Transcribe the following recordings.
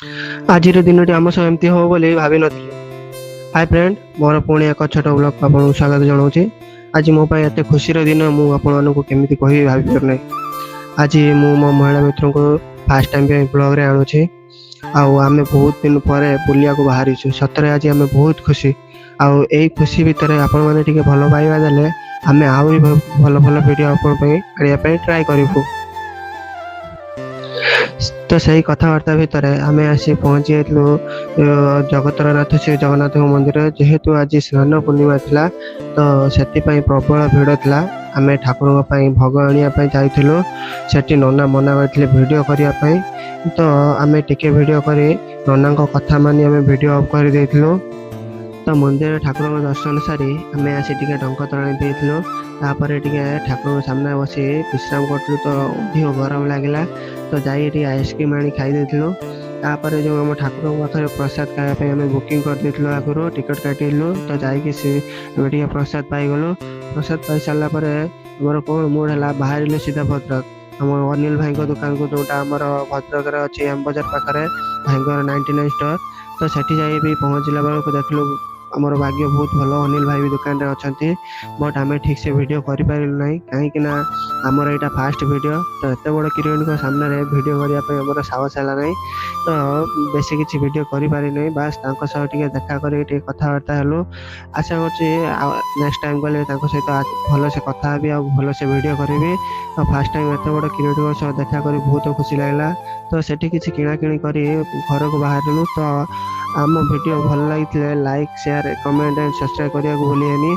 ଆଜିର ଦିନଟି ଆମ ସହ ଏମିତି ହେବ ବୋଲି ଭାବିନଥିଲି। ହାଇ ଫ୍ରେଣ୍ଡ, ମୋର ପୁଣି ଏକ ଛୋଟ ବ୍ଲଗକୁ ଆପଣଙ୍କୁ ସ୍ୱାଗତ ଜଣାଉଛି। ଆଜି ମୋ ପାଇଁ ଏତେ ଖୁସିର ଦିନ ମୁଁ ଆପଣମାନଙ୍କୁ କେମିତି କହିବି ଭାବିପାରୁନାହିଁ। ଆଜି ମୁଁ ମୋ ମହିଳା ମିତ୍ରଙ୍କୁ ଫାର୍ଷ୍ଟ ଟାଇମ୍ ପାଇଁ ବ୍ଲଗ୍ରେ ଆଣୁଛି। ଆଉ ଆମେ ବହୁତ ଦିନ ପରେ ବୁଲିବାକୁ ବାହାରିଛୁ। ସତରେ ଆଜି ଆମେ ବହୁତ ଖୁସି। ଆଉ ଏଇ ଖୁସି ଭିତରେ ଆପଣମାନେ ଟିକେ ଭଲ ପାଇବା ଦେଲେ ଆମେ ଆହୁରି ଭଲ ଭଲ ଭିଡ଼ିଓ ଆପଣଙ୍କ ପାଇଁ ଆଣିବା ପାଇଁ ଟ୍ରାଏ କରିବୁ। ତ ସେହି କଥାବାର୍ତ୍ତା ଭିତରେ ଆମେ ଆସି ପହଞ୍ଚି ଯାଇଥିଲୁ ଜଗତର ନାଥ ଶ୍ରୀ ଜଗନ୍ନାଥଙ୍କ ମନ୍ଦିର। ଯେହେତୁ ଆଜି ସ୍ନାନ ପୂର୍ଣ୍ଣିମା ଥିଲା ତ ସେଥିପାଇଁ ପ୍ରବଳ ଭିଡ଼ ଥିଲା। ଆମେ ଠାକୁରଙ୍କ ପାଇଁ ଭୋଗ ଆଣିବା ପାଇଁ ଯାଇଥିଲୁ। ସେଠି ନନା ମନା କରିଥିଲେ ଭିଡ଼ିଓ କରିବା ପାଇଁ, ତ ଆମେ ଟିକେ ଭିଡ଼ିଓ କରି ନନାଙ୍କ କଥା ମାନି ଆମେ ଭିଡ଼ିଓ ଅଫ୍ କରିଦେଇଥିଲୁ। ତ ମନ୍ଦିରରେ ଠାକୁରଙ୍କ ଦର୍ଶନ ସାରି ଆମେ ଆସି ଟିକେ ଡଙ୍କ ତୋରାଣି ପିଇଥିଲୁ। ତାପରେ ଟିକେ ଠାକୁରଙ୍କ ସାମ୍ନାରେ ବସି ବିଶ୍ରାମ କରୁଥିଲୁ। ତ ଅଧିକ ଗରମ ଲାଗିଲା ତ ଯାଇ ଟିକେ ଆଇସ୍କ୍ରିମ୍ ଆଣି ଖାଇ ଦେଇଥିଲୁ। ତାପରେ ଯେଉଁ ଆମ ଠାକୁରଙ୍କ ପାଖରେ ପ୍ରସାଦ ଖାଇବା ପାଇଁ ଆମେ ବୁକିଂ କରିଦେଇଥିଲୁ, ଆଗରୁ ଟିକେଟ୍ କାଟିଥିଲୁ। ତ ଯାଇକି ଆମେ ଟିକେ ପ୍ରସାଦ ପାଇଗଲୁ। ପ୍ରସାଦ ପାଇସାରିଲା ପରେ ଆମର କ'ଣ ମୁଡ଼ ହେଲା, ବାହାରିଲୁ ସିଧା ଭଦ୍ରକ। ଆମ ଅନିଲ ଭାଇଙ୍କ ଦୋକାନକୁ, ଯେଉଁଟା ଆମର ଭଦ୍ରକରେ ଅଛି ଏମ୍ ବଜାର ପାଖରେ, ଭାଇଙ୍କର 99 ଷ୍ଟୋର। ତ ସେଠି ଯାଇ ବି ପହଞ୍ଚିଲା ବେଳକୁ ଦେଖିଲୁ ଆମର ଭାଗ୍ୟ ବହୁତ ଭଲ, ଅନିଲ ଭାଇ ବି ଦୋକାନରେ ଅଛନ୍ତି। ବଟ୍ ଆମେ ଠିକ୍ସେ ଭିଡ଼ିଓ କରିପାରିଲୁ ନାହିଁ, କାହିଁକିନା ଆମର ଏଇଟା ଫାଷ୍ଟ ଭିଡ଼ିଓ। ତ ଏତେ ବଡ଼ କ୍ରିଏଟରଙ୍କ ସାମ୍ନାରେ ଭିଡ଼ିଓ କରିବା ପାଇଁ ଆମର ସାହସ ହେଲା ନାହିଁ। ତ ବେଶୀ କିଛି ଭିଡ଼ିଓ କରିପାରିନାହିଁ। ବାସ୍ ତାଙ୍କ ସହ ଟିକେ ଦେଖା କରି ଟିକେ କଥାବାର୍ତ୍ତା ହେଲୁ। ଆଶା କରୁଛି ଆଉ ନେକ୍ସଟ ଟାଇମ୍ ଗଲେ ତାଙ୍କ ସହିତ ଭଲସେ କଥା ହେବି ଆଉ ଭଲସେ ଭିଡ଼ିଓ କରିବି। ଆଉ ଫାଷ୍ଟ ଟାଇମ୍ ଏତେ ବଡ଼ କ୍ରିଏଟରଙ୍କ ସହ ଦେଖା କରି ବହୁତ ଖୁସି ଲାଗିଲା। ତ ସେଠି କିଛି କିଣାକିଣି କରି ଘରକୁ ବାହାରିଲୁ। ତ ଆମ ଭିଡ଼ିଓ ଭଲ ଲାଗିଥିଲେ like, share, comment and subscribe କରିବାକୁ ଭୁଲିବେନି।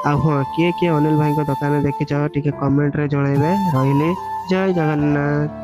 ଆଉ ହଁ, କିଏ କିଏ ଅନିଲ ଭାଇଙ୍କ ଦୋକାନରେ ଦେଖିଛ ଟିକେ କମେଣ୍ଟରେ ଜଣାଇବେ। ରହିଲି, ଜୟ ଜଗନ୍ନାଥ।